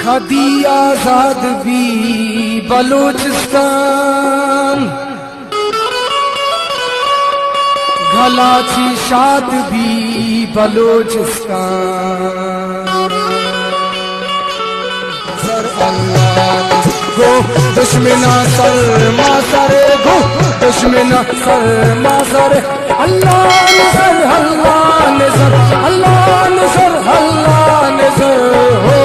खदी आजाद भी बलूचिस्तान, घलाची शाद भी बलूचिस्तान। सर अल्लाह गो दुश्मना सर मासरे, गो दुश्मना सर मासरे। अल्लाह नजर अल्लाह नजर अल्लाह नजर अल्लाह नजर हो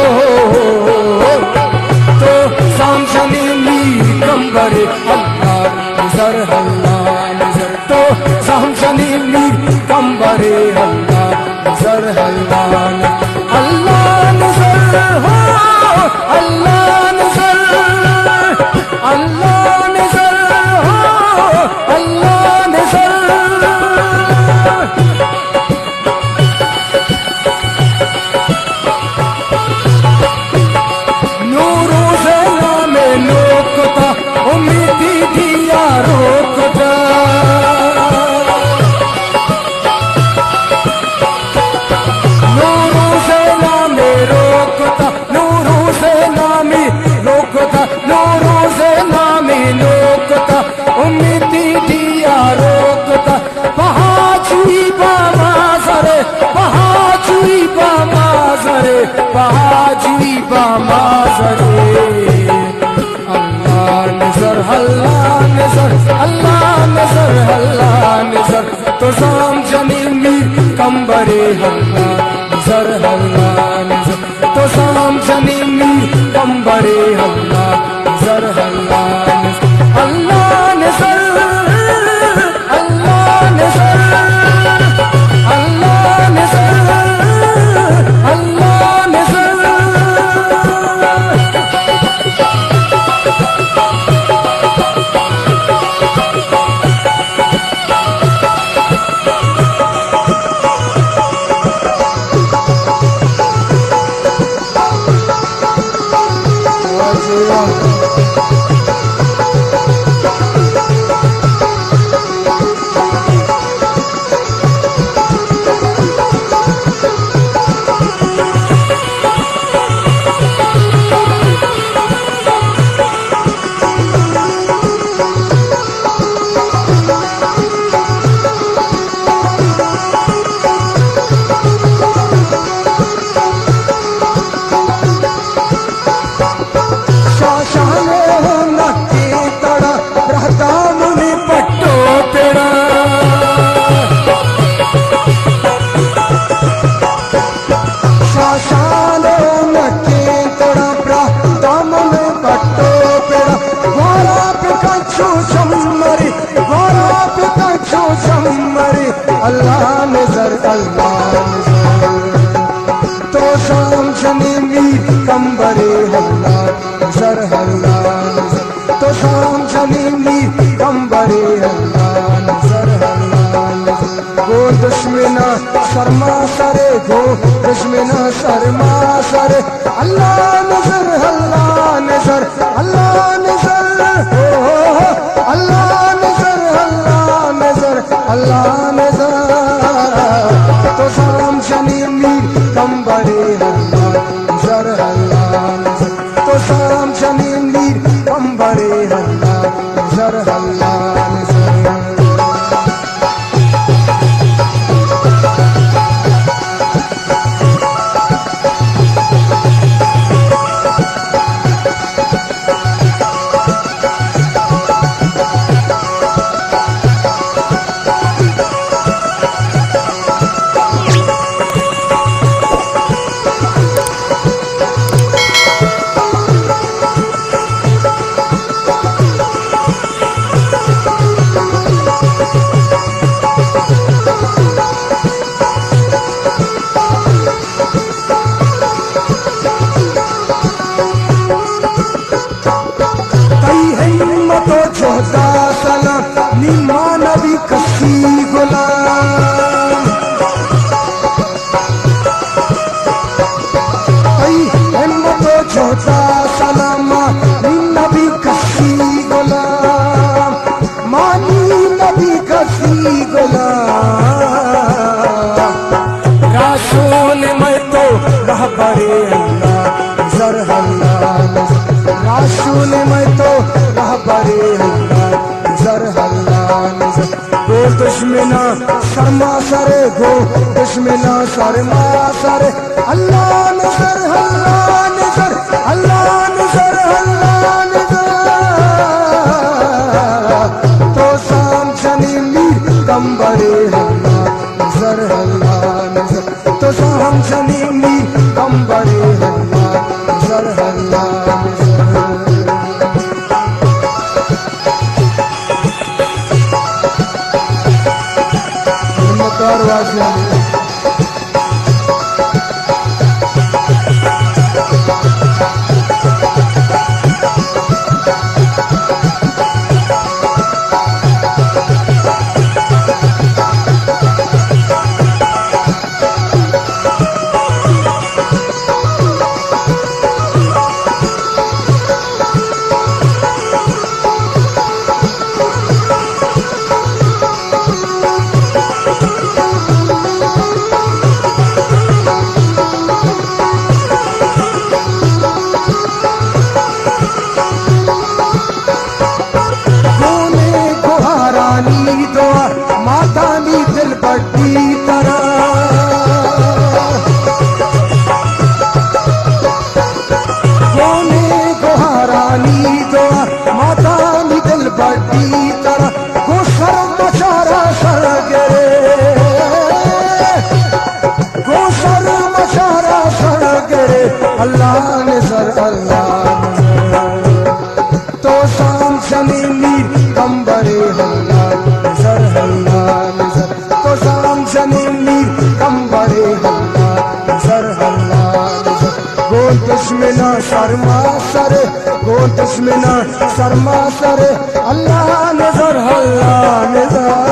तो सामने मीर कंबरे अल्लाह नजर अल्लाह नजर तो सामने मीर कंबरे अल्लाह नजर अल्लाह अल्लाह नजर हो अल्लाह नजर अल्लाह नजर हो अल्लाह नजर। नूरों से नामे नोकता उम्मीदी दिया रोकता, नूरों से नामे रोकता, नूरों से नामी रोकता, नूरों से नामी रोकता उम्मीदी दिया रोकता। पहाची बामा सरे पहाची बामा सरे पहाची बामा सरे। अल्लाह नजर अल्लाह नजर अल्लाह नजर अल्लाह नजर तो शाम जमीन मीर कंबरे अल्लाह नजर अल्लाह नजर तो शाम जमीन मीर कंबरे अल्लाह नजर अल्लाह नजर अल्लाह नजर अल्लाह नजर अल्लाह नजर अल्लाह नजर। अल्लाह नजर अल्लाह नजर तो शाम जमीनी कंबरे अल्लाह नजर अल्लाह नजर तो शाम जमीनी कंबरे अल्लाह नजर अल्लाह नजर। गो दुश्मना शर्मा सरे गो दुश्मना शर्मा सरे अल्लाह नजर अल्लाह नजर अल्लाह नजर हो अल्लाह नजर अल्लाह नजर अल्लाह नजर तो शाम जमीनी कंबरे अल्लाह नजर अल्लाह नजर तो शाम जमीनी कंबरे अल्लाह नजर अल्लाह नजर। छोटा सलामा नबी कसी गुलाम मानी नबी कसी गुलाम रासूल मैं तो रहबरे अल्लाह नजर हल्ला नजर राशूल मैं तो रहबरे अल्लाह नजर हल्ला नजर गो दुश्मना शर्मा सरे गो दुश्मना शर्मा सरे अल्लाह नजर हल्ला नजर अल्लाह नजर हल्ला नजर तो शाम शनि मीर कंबरे हल्ला नजर हल्ला नजर तो शाम शनि मीर कंबरे हल्ला नजर हल्ला नजर मातानी दिल बड़ी तरह गोने गोहारानी दो मातानी दिल बड़ी तरह गो शर्म मचारा सर गिरे गो शर्म मचारा सर गिरे अल्लाह नजर अल्लाह तो शाम शनि मीर कंबरे हल्ला नजर हल्ला नजर तो शाम शनि मीर कंबरे हल्ला नजर हल्ला नजर गो दुश्मना शर्मा सरे गो दुश्मना शर्मा सरे अल्लाह नजर हल्ला नजर